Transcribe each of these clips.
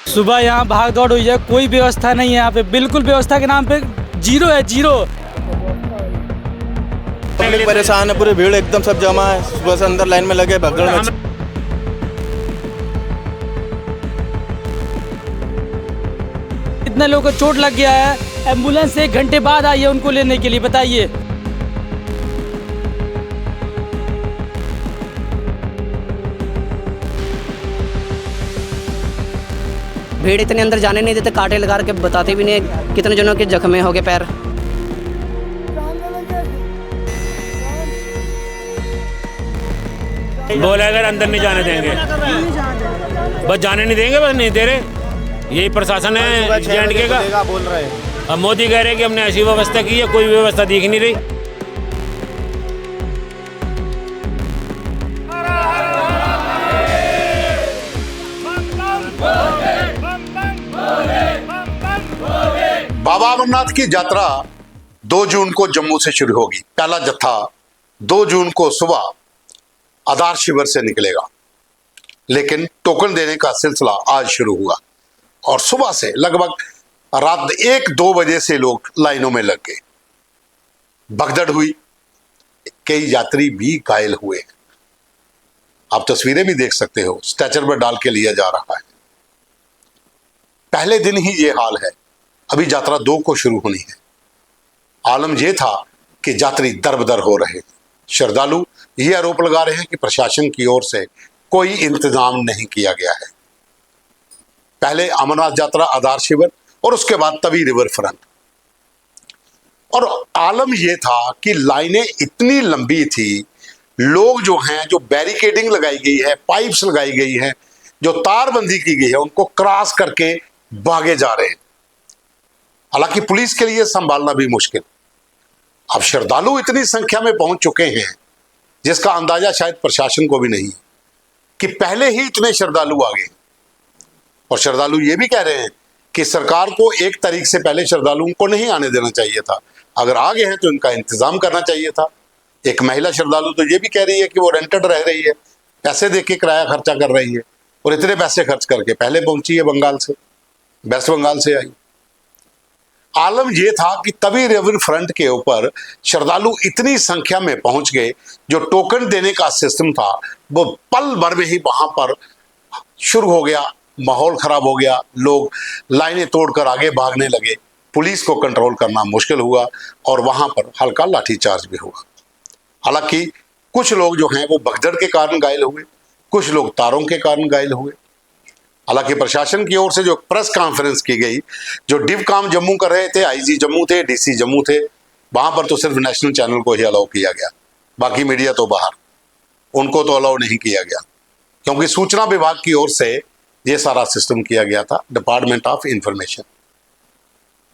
सुबह यहाँ भाग दौड़ हुई है, कोई व्यवस्था नहीं है यहाँ पे, बिल्कुल व्यवस्था के नाम पे जीरो है, जीरो। पब्लिक परेशान है, पूरी भीड़ एकदम सब जमा है, सुबह से अंदर लाइन में लगे भगदड़ में। इतने लोगों को चोट लग गया है, एम्बुलेंस 1 घंटे बाद आई है उनको लेने के लिए, बताइए। भीड़ इतने अंदर जाने नहीं देते, कांटे लगा के बताते भी नहीं कितने जनों के जख्मे हो गए पैर। बोले अगर अंदर नहीं जाने देंगे, बस जाने नहीं देंगे, बस नहीं दे रहे। यही प्रशासन है J&K का। बोल रहे हैं अब मोदी कह रहे हैं कि हमने ऐसी व्यवस्था की है, कोई व्यवस्था दिख नहीं रही। बाबा अमरनाथ की यात्रा 2 जून को जम्मू से शुरू होगी। पहला जत्था 2 जून को सुबह आधार शिविर से निकलेगा, लेकिन टोकन देने का सिलसिला आज शुरू हुआ और सुबह से लगभग रात 1-2 बजे से लोग लाइनों में लग गए। भगदड़ हुई, कई यात्री भी घायल हुए। आप तस्वीरें भी देख सकते हो, स्ट्रेचर पर डाल के लिया जा रहा है। पहले दिन ही ये हाल है, अभी यात्रा 2 को शुरू होनी है। आलम यह था कि यात्री दर-बदर हो रहे हैं। श्रद्धालु ये आरोप लगा रहे हैं कि प्रशासन की ओर से कोई इंतजाम नहीं किया गया है। पहले अमरनाथ यात्रा आधार शिविर और उसके बाद तवी रिवर फ्रंट। और आलम यह था कि लाइनें इतनी लंबी थी, लोग जो हैं, जो बैरिकेडिंग लगाई गई है, पाइप्स लगाई गई है, जो तारबंदी की गई है, उनको क्रॉस करके भागे जा रहे हैं। हालांकि पुलिस के लिए संभालना भी मुश्किल। अब श्रद्धालु इतनी संख्या में पहुंच चुके हैं जिसका अंदाजा शायद प्रशासन को भी नहीं है कि पहले ही इतने श्रद्धालु आ गए। और श्रद्धालु ये भी कह रहे हैं कि सरकार को 1 तारीख से पहले श्रद्धालुओं को नहीं आने देना चाहिए था। अगर आ गए हैं तो इनका इंतजाम करना चाहिए था। एक महिला श्रद्धालु तो ये भी कह रही है कि वो रेंटेड रह रही है, पैसे दे के किराया खर्चा कर रही है और इतने पैसे खर्च करके पहले पहुंची है बंगाल से, वेस्ट बंगाल से आई। आलम यह था कि तवी रिवर फ्रंट के ऊपर श्रद्धालु इतनी संख्या में पहुंच गए, जो टोकन देने का सिस्टम था वो पल भर में ही वहां पर शुरू हो गया। माहौल खराब हो गया, लोग लाइनें तोड़कर आगे भागने लगे। पुलिस को कंट्रोल करना मुश्किल हुआ और वहां पर हल्का लाठीचार्ज भी हुआ। हालांकि कुछ लोग जो हैं वो भगदड़ के कारण घायल हुए, कुछ लोग तारों के कारण घायल हुए। हालांकि प्रशासन की ओर से जो प्रेस कॉन्फ्रेंस की गई, जो डिवकाम जम्मू कर रहे थे, आईजी जम्मू थे, डीसी जम्मू थे, वहां पर तो सिर्फ नेशनल चैनल को ही अलाउ किया गया, बाकी मीडिया तो बाहर, उनको तो अलाउ नहीं किया गया, क्योंकि सूचना विभाग की ओर से ये सारा सिस्टम किया गया था, डिपार्टमेंट ऑफ इंफॉर्मेशन।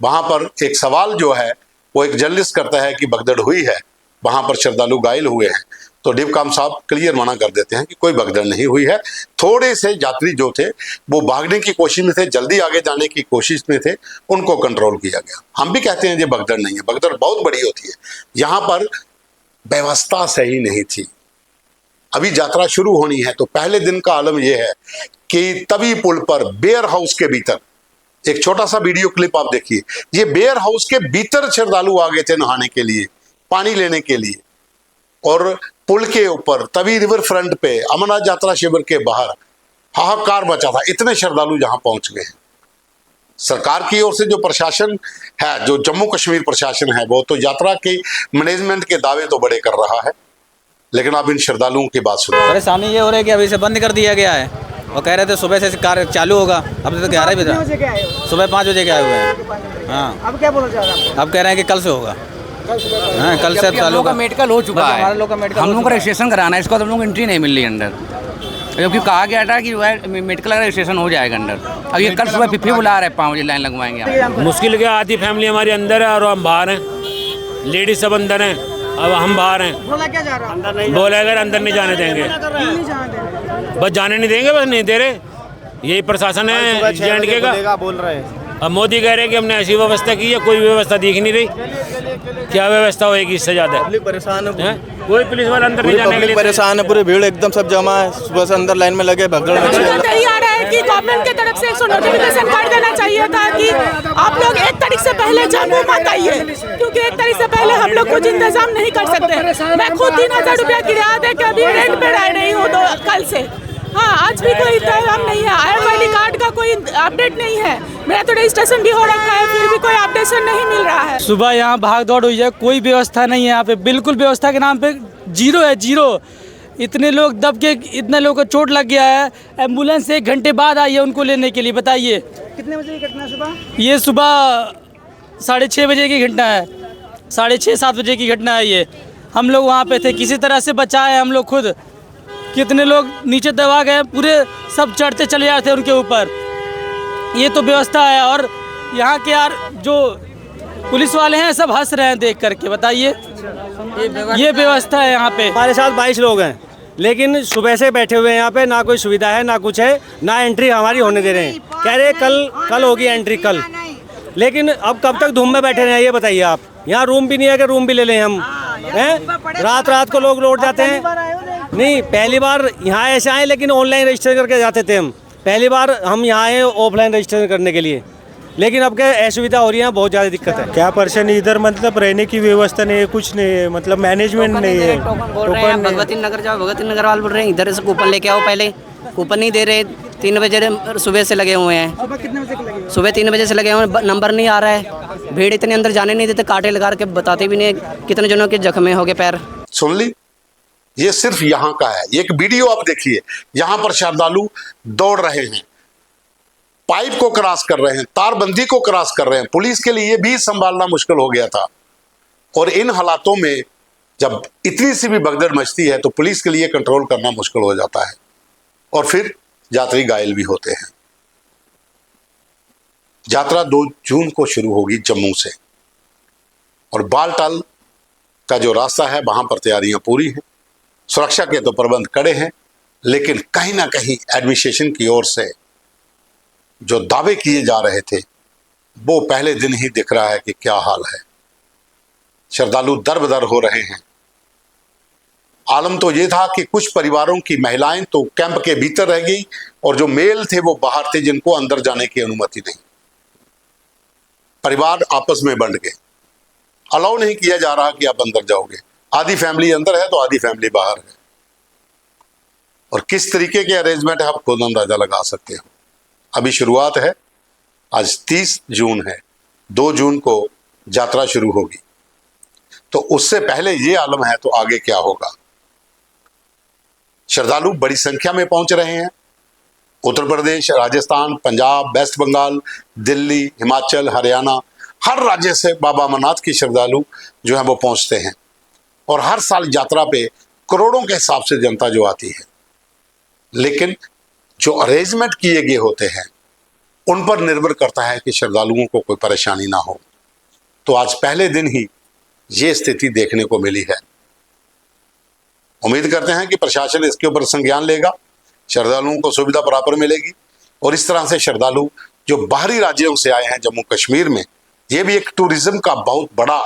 वहां पर एक सवाल जो है वो एक जर्नलिस्ट करता है कि भगदड़ हुई है, वहां पर श्रद्धालु घायल हुए हैं, तो डिवकाम साहब क्लियर मना कर देते हैं कि कोई भगदड़ नहीं हुई है। थोड़े से यात्री जो थे वो भागने की कोशिश में थे, जल्दी आगे जाने की कोशिश में थे, उनको कंट्रोल किया गया। हम भी कहते हैं ये भगदड़ नहीं है, भगदड़ बहुत बड़ी होती है। यहाँ पर व्यवस्था सही नहीं थी। अभी यात्रा शुरू होनी है तो पहले दिन का आलम यह है कि तवी पुल पर बेयर हाउस के भीतर, एक छोटा सा वीडियो क्लिप आप देखिए, ये बेयर हाउस के भीतर श्रद्धालु आ गए थे नहाने के लिए, पानी लेने के लिए। और पुल के ऊपर तवी रिवर फ्रंट पे अमरनाथ यात्रा शिविर के बाहर हाहाकार मचा था, इतने श्रद्धालु जहां पहुंच गए हैं। सरकार की ओर से जो प्रशासन है, जो जम्मू कश्मीर प्रशासन है, वो तो यात्रा के मैनेजमेंट के दावे तो बड़े कर रहा है, लेकिन आप इन श्रद्धालुओं की बात सुनो। परेशानी ये हो रही है कि अभी से बंद कर दिया गया है और कह रहे थे सुबह से कार्य चालू होगा, अब तो 11 बजे, सुबह 5 बजे के आए हुए हैं। हाँ, अब क्या बोलना चाह रहे हैं? अब कह रहे हैं कि कल से होगा। हाँ, कल से चालू का मेडिकल हो चुका है। हमारे लोग का मेडिकल, हम लोग का रजिस्ट्रेशन कराना है, इसको तो हम लोग को एंट्री नहीं मिल रही अंदर, क्योंकि कहा गया था कि मेडिकल का रजिस्ट्रेशन हो जाएगा अंदर। अब ये कल सुबह फिर बुला रहे हैं, 5 बजे लाइन लगवाएंगे। मुश्किल क्या, आधी फैमिली हमारी अंदर है और हम बाहर हैं, लेडीज सब अंदर हैं, अब हम बाहर हैं। बोला क्या जा रहा है? बोले अगर अंदर नहीं जाने देंगे, बस जाने नहीं देंगे, बस नहीं दे रहे। यही प्रशासन है J&K का। बोल रहे हैं अब मोदी कह रहे हैं कि हमने ऐसी व्यवस्था की है, कोई व्यवस्था दिख नहीं रही। क्या व्यवस्था होएगी इससे ज्यादा? पब्लिक परेशान है, कोई पुलिस वाला अंदर नहीं जाने के लिए परेशान है, पूरी भीड़ एकदम सब जमा है, सुबह से अंदर लाइन में लगे भगदड़ में। नहीं आ रहा है कि गवर्नमेंट की तरफ से एक नोटिफिकेशन कर देना चाहिए था कि आप लोग 1 तारीख से पहले जम्मू मत आइए, क्योंकि 1 तारीख से पहले हम लोग कुछ इंतजाम नहीं कर सकते। मैं खुद 3000 रुपया किराया दे के अभी रेंट पे रह रही हूँ कल से। हाँ, आज भी कोई इंतजाम नहीं है। IMID कार्ड का कोई अपडेट नहीं है। मेरा तो रजिस्ट्रेशन भी हो रखा है, फिर भी कोई अपडेशन नहीं मिल रहा है। सुबह यहाँ भाग दौड़ हुई है, कोई व्यवस्था नहीं है यहाँ पे, बिल्कुल व्यवस्था के नाम पे जीरो है, जीरो। इतने लोग दब के, इतने लोगों को चोट लग गया है। एम्बुलेंस 1 घंटे बाद आई है उनको लेने के लिए। बताइए कितने बजे की घटना सुबह? ये सुबह 6:30 बजे की घटना है, 6:30-7 बजे की घटना है ये। हम लोग वहाँ पे थे, किसी तरह से बचाए हम लोग खुद। कितने लोग नीचे दबा गए, पूरे सब चढ़ते चले जाते उनके ऊपर। ये तो व्यवस्था है। और यहाँ के यार जो पुलिस वाले हैं सब हंस रहे हैं देख करके। बताइए ये व्यवस्था है यहाँ पे। हमारे साथ 22 लोग हैं, लेकिन सुबह से बैठे हुए हैं यहाँ पे, ना कोई सुविधा है ना कुछ है, ना एंट्री हमारी होने दे रहे हैं। कह रहे कल होगी एंट्री कल, लेकिन अब कब तक धूम में बैठे रहे हैं ये बताइए आप। यहाँ रूम भी नहीं है कि रूम भी ले लें हम, हैं? रात को लोग लौट जाते हैं। नहीं, पहली बार यहाँ ऐसे आए, लेकिन ऑनलाइन रजिस्टर करके जाते थे हम। पहली बार हम यहाँ आए ऑफलाइन रजिस्टर करने के लिए, लेकिन अब क्या असुविधा हो रही है, बहुत ज़्यादा दिक्कत है। क्या परेशानी इधर, मतलब रहने की व्यवस्था नहीं है, कुछ नहीं है, मतलब मैनेजमेंट नहीं है। भगवती नगर जाओ, भगवती नगर वाले बोल रहे हैं इधर से कूपन लेके आओ, पहले कूपन नहीं दे रहे। 3 बजे सुबह से लगे हुए हैं। सुबह कितने बजे के लगे? सुबह 3 बजे से लगे हुए हैं, नंबर नहीं आ रहा है। भीड़ इतने अंदर जाने नहीं देते, कांटे लगा के बताते भी नहीं कितने जनों के जख्मे हो गए पैर। सुन ली, ये सिर्फ यहाँ का है। एक वीडियो आप देखिए, यहाँ पर श्रद्धालु दौड़ रहे हैं, पाइप को क्रॉस कर रहे हैं, तारबंदी को क्रॉस कर रहे हैं। पुलिस के लिए भी संभालना मुश्किल हो गया था। और इन हालातों में जब इतनी सी भी भगदड़ मचती है तो पुलिस के लिए कंट्रोल करना मुश्किल हो जाता है, और फिर यात्री घायल भी होते हैं। यात्रा 2 जून को शुरू होगी जम्मू से, और बालटाल का जो रास्ता है वहां पर तैयारियां पूरी हैं। सुरक्षा के तो प्रबंध कड़े हैं, लेकिन कहीं ना कहीं एडमिनिस्ट्रेशन की ओर से जो दावे किए जा रहे थे वो पहले दिन ही दिख रहा है कि क्या हाल है। श्रद्धालु दर-बदर हो रहे हैं। आलम तो ये था कि कुछ परिवारों की महिलाएं तो कैंप के भीतर रह गई, और जो मेल थे वो बाहर थे, जिनको अंदर जाने की अनुमति नहीं। परिवार आपस में बंट गए, अलाउ नहीं किया जा रहा कि आप अंदर जाओगे। आधी फैमिली अंदर है तो आधी फैमिली बाहर है। और किस तरीके के अरेंजमेंट है आप खुद अंदाजा लगा सकते हो। अभी शुरुआत है, आज 30 जून है, 2 जून को यात्रा शुरू होगी, तो उससे पहले ये आलम है तो आगे क्या होगा। श्रद्धालु बड़ी संख्या में पहुंच रहे हैं। उत्तर प्रदेश, राजस्थान, पंजाब, वेस्ट बंगाल, दिल्ली, हिमाचल, हरियाणा, हर राज्य से बाबा अमरनाथ की श्रद्धालु जो है वो पहुंचते हैं। और हर साल यात्रा पे करोड़ों के हिसाब से जनता जो आती है, लेकिन जो अरेंजमेंट किए गए होते हैं उन पर निर्भर करता है कि श्रद्धालुओं को कोई परेशानी ना हो। तो आज पहले दिन ही ये स्थिति देखने को मिली है। उम्मीद करते हैं कि प्रशासन इसके ऊपर संज्ञान लेगा, श्रद्धालुओं को सुविधा बराबर मिलेगी, और इस तरह से श्रद्धालु जो बाहरी राज्यों से आए हैं जम्मू कश्मीर में, ये भी एक टूरिज्म का बहुत बड़ा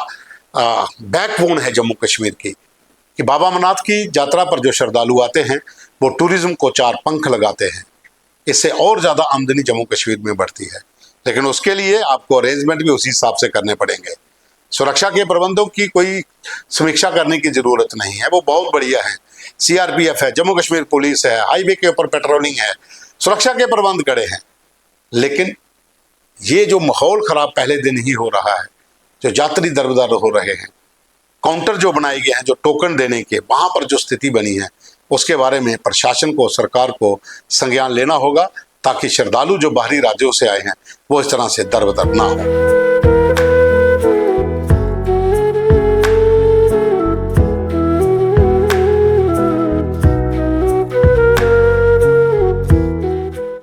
बैकबोन है जम्मू कश्मीर की, कि बाबा अमरनाथ की यात्रा पर जो श्रद्धालु आते हैं वो टूरिज्म को 4 पंख लगाते हैं। इससे और ज़्यादा आमदनी जम्मू कश्मीर में बढ़ती है, लेकिन उसके लिए आपको अरेंजमेंट भी उसी हिसाब से करने पड़ेंगे। सुरक्षा के प्रबंधों की कोई समीक्षा करने की ज़रूरत नहीं है, वो बहुत बढ़िया है। CRPF है, जम्मू कश्मीर पुलिस है, हाईवे के ऊपर पेट्रोलिंग है, सुरक्षा के प्रबंध कड़े हैं। लेकिन ये जो माहौल ख़राब पहले दिन ही हो रहा है, जो यात्री दरबदर हो रहे हैं, काउंटर जो बनाए गए हैं जो टोकन देने के, वहाँ पर जो स्थिति बनी है उसके बारे में प्रशासन को, सरकार को संज्ञान लेना होगा, ताकि श्रद्धालु जो बाहरी राज्यों से आए हैं वो इस तरह से दरबदर ना हो।